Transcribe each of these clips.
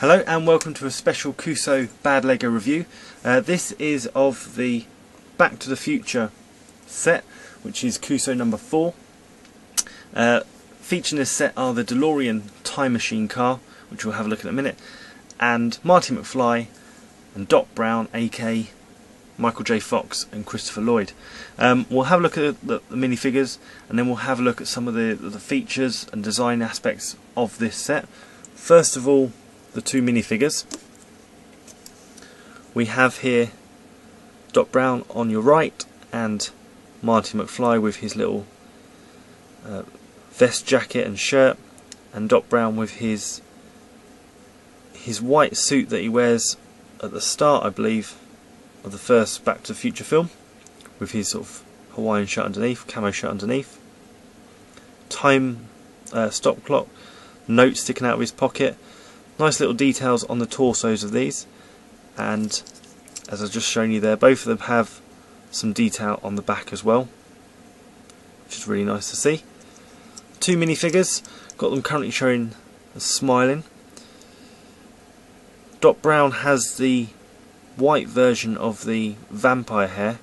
Hello and welcome to a special Cuso BADLEgo review. This is of the Back to the Future set, which is Cuso number 4. Featuring this set are the DeLorean time machine car, which we'll have a look at in a minute, and Marty McFly and Doc Brown, aka Michael J. Fox and Christopher Lloyd. We'll have a look at the minifigures, and then we'll have a look at some of the features and design aspects of this set. First of all, the two minifigures. We have here Doc Brown on your right and Marty McFly with his little vest jacket and shirt, and Doc Brown with his white suit that he wears at the start, I believe, of the first Back to the Future film, with his sort of Hawaiian shirt underneath, camo shirt underneath, time stop clock, note sticking out of his pocket. Nice little details on the torsos of these, and as I've just shown you there, both of them have some detail on the back as well, which is really nice to see. Two minifigures, got them currently showing smiling. Doc Brown has the white version of the vampire hair,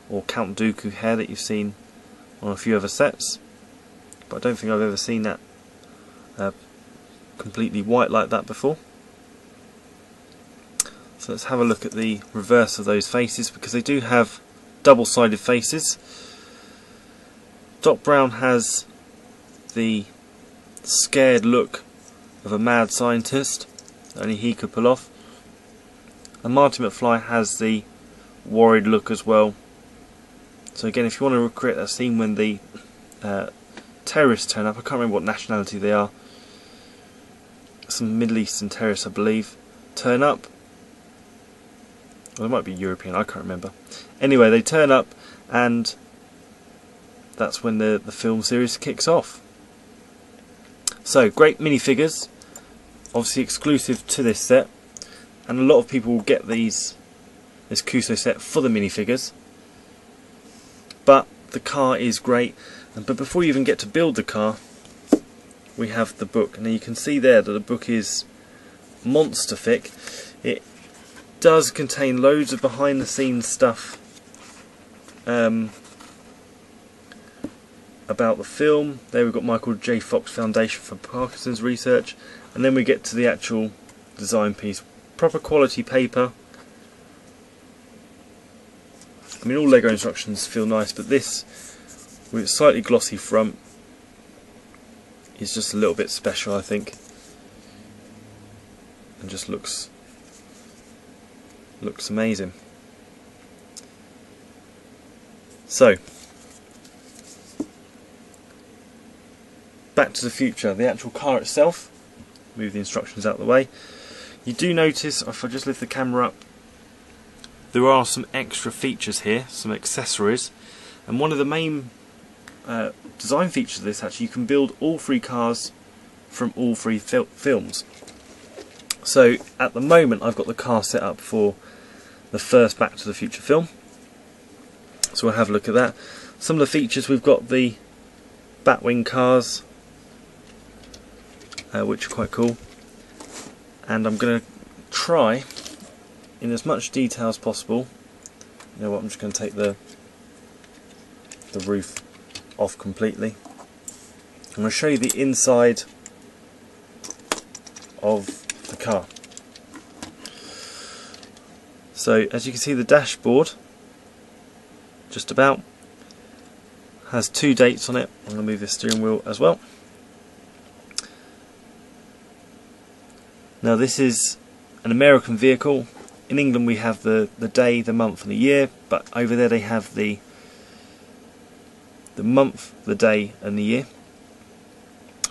or Count Dooku hair, that you've seen on a few other sets, but I don't think I've ever seen that completely white like that before. So let's have a look at the reverse of those faces, because they do have double-sided faces. Doc Brown has the scared look of a mad scientist that only he could pull off, and Marty McFly has the worried look as well. So again, if you want to recreate that scene when the terrorists turn up, I can't remember what nationality they are, some Middle Eastern terrorists I believe, turn up, well, it might be European, I can't remember. Anyway, they turn up, and that's when the film series kicks off. So, great minifigures, obviously exclusive to this set, and a lot of people will get this Cuso set for the minifigures, but the car is great. But before you even get to build the car, we have the book. Now you can see there that the book is monster thick. It does contain loads of behind the scenes stuff about the film. There we've got Michael J. Fox Foundation for Parkinson's Research, and then we get to the actual design piece. Proper quality paper. I mean, all Lego instructions feel nice, but this, with its slightly glossy front, is just a little bit special, I think, and just looks amazing. So, Back to the Future, the actual car itself. Move the instructions out of the way. You do notice, if I just lift the camera up, there are some extra features here, some accessories, and one of the main design features of this, actually, you can build all three cars from all three films. So at the moment I've got the car set up for the first Back to the Future film, so we'll have a look at that. Some of the features, we've got the Batwing cars, which are quite cool, and I'm going to try in as much detail as possible. You know what, I'm just going to take the roof off completely. I'm going to show you the inside of the car. So as you can see, the dashboard just about has two dates on it. I'm going to move the steering wheel as well. Now this is an American vehicle. In England we have the day, the month and the year, but over there they have the month, the day and the year.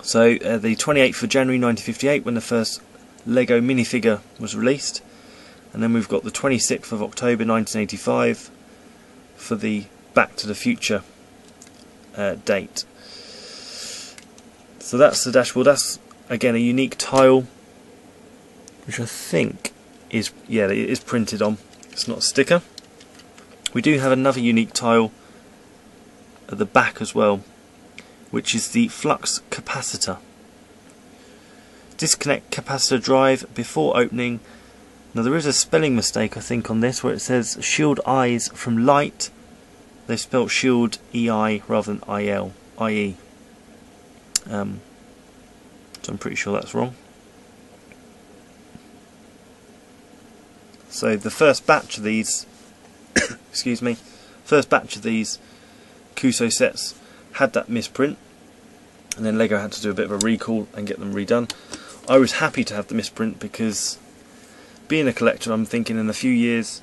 So the 28th of January 1958, when the first Lego minifigure was released, and then we've got the 26th of October 1985 for the Back to the Future date. So that's the dashboard. That's again a unique tile, which I think is, yeah, it is printed on, it's not a sticker. We do have another unique tile at the back as well, which is the flux capacitor. disconnect capacitor drive before opening. Now there is a spelling mistake I think on this where it says shield eyes from light. They spelled shield EI rather than IE. So I'm pretty sure that's wrong. So the first batch of these excuse me, first batch of these Kuso sets had that misprint, and then Lego had to do a bit of a recall and get them redone. I was happy to have the misprint because, being a collector, I'm thinking in a few years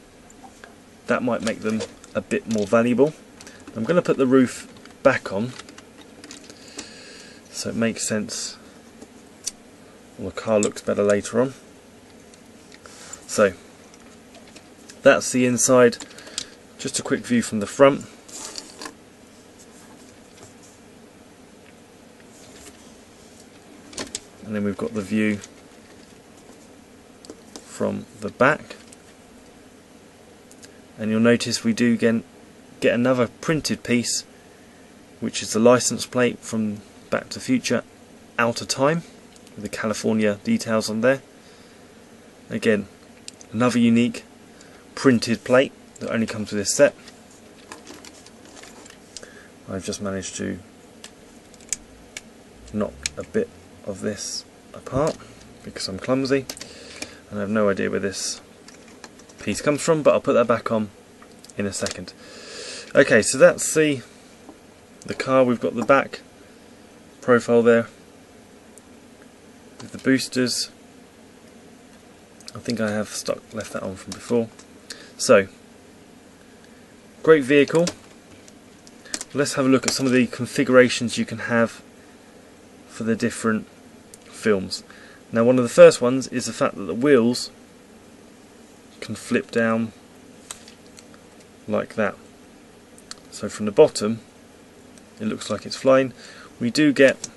that might make them a bit more valuable. I'm going to put the roof back on so it makes sense. Well, the car looks better later on. So that's the inside. Just a quick view from the front. And then we've got the view from the back. And you'll notice we do get another printed piece, which is the license plate from Back to the Future Out of Time, with the California details on there. Again, another unique printed plate that only comes with this set. I've just managed to knock a bit of this apart because I'm clumsy and I have no idea where this piece comes from, but I'll put that back on in a second. Okay, so that's the car. We've got the back profile there with the boosters. I think I have left that on from before. So, great vehicle. Let's have a look at some of the configurations you can have for the different films. Now, one of the first ones is the fact that the wheels can flip down like that. So from the bottom it looks like it's flying. We do get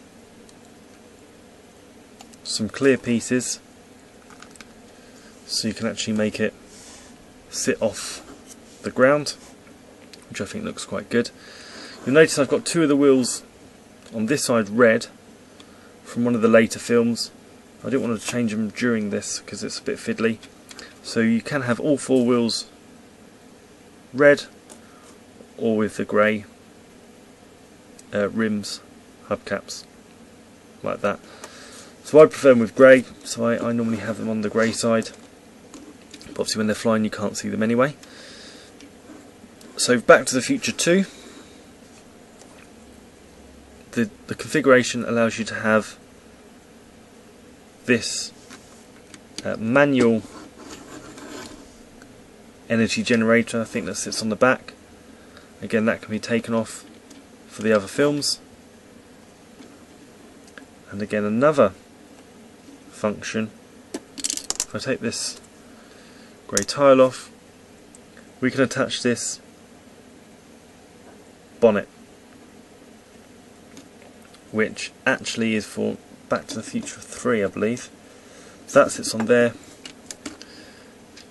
some clear pieces so you can actually make it sit off the ground, which I think looks quite good. You'll notice I've got two of the wheels on this side red from one of the later films. I didn't want to change them during this because it's a bit fiddly. So you can have all four wheels red or with the grey rims, hubcaps, like that. So I prefer them with grey, so I normally have them on the grey side. But obviously when they're flying you can't see them anyway. So Back to the Future 2, the configuration allows you to have this manual energy generator, I think that sits on the back. Again, that can be taken off for the other films. And again, another function, if I take this grey tile off, we can attach this bonnet, which actually is for Back to the Future 3, I believe. So that sits on there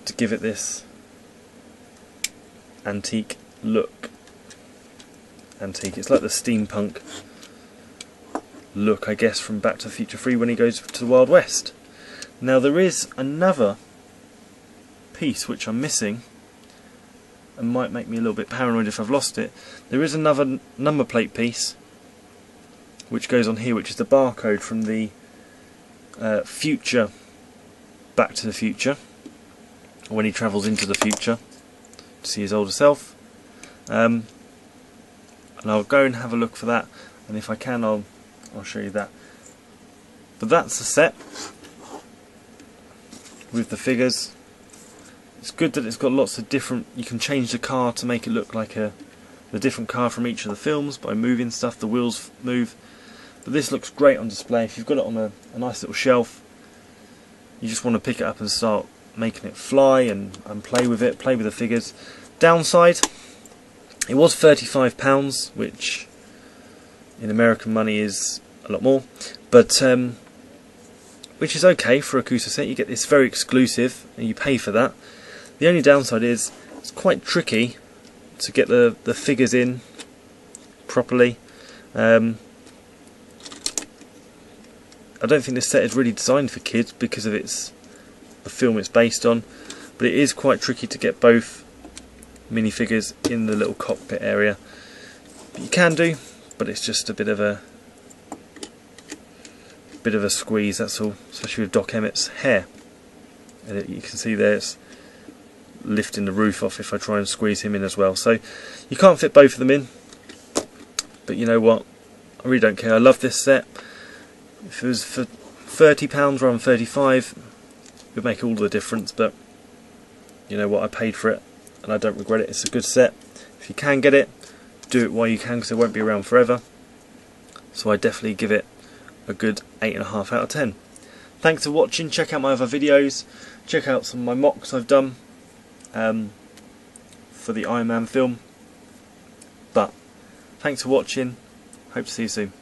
to give it this antique look. Antique, it's like the steampunk look, I guess, from Back to the Future 3 when he goes to the Wild West. Now there is another piece which I'm missing and might make me a little bit paranoid if I've lost it. There is another number plate piece which goes on here, which is the barcode from the future Back to the Future, when he travels into the future to see his older self. And I'll go and have a look for that, and if I can I'll show you that. But that's the set with the figures. It's good that it's got lots of different, you can change the car to make it look like the different car from each of the films by moving stuff, the wheels move. But this looks great on display. If you've got it on a nice little shelf, you just want to pick it up and start making it fly and play with it, play with the figures. Downside, it was £35, which in American money is a lot more, but which is okay for a Kuso set. You get this very exclusive and you pay for that. The only downside is it's quite tricky to get the figures in properly. I don't think this set is really designed for kids because of the film it's based on, but it is quite tricky to get both minifigures in the little cockpit area. But you can do, but it's just a bit of a squeeze, that's all, especially with Doc Emmett's hair. And you can see there it's lifting the roof off if I try and squeeze him in as well. So you can't fit both of them in, but you know what, I really don't care. I love this set. If it was for £30 rather than 35, it would make all the difference, but you know what, I paid for it and I don't regret it. It's a good set. If you can get it, do it while you can, because it won't be around forever. So I definitely give it a good 8.5 out of 10. Thanks for watching. Check out my other videos. Check out some of my mocks I've done for the Iron Man film. But thanks for watching. Hope to see you soon.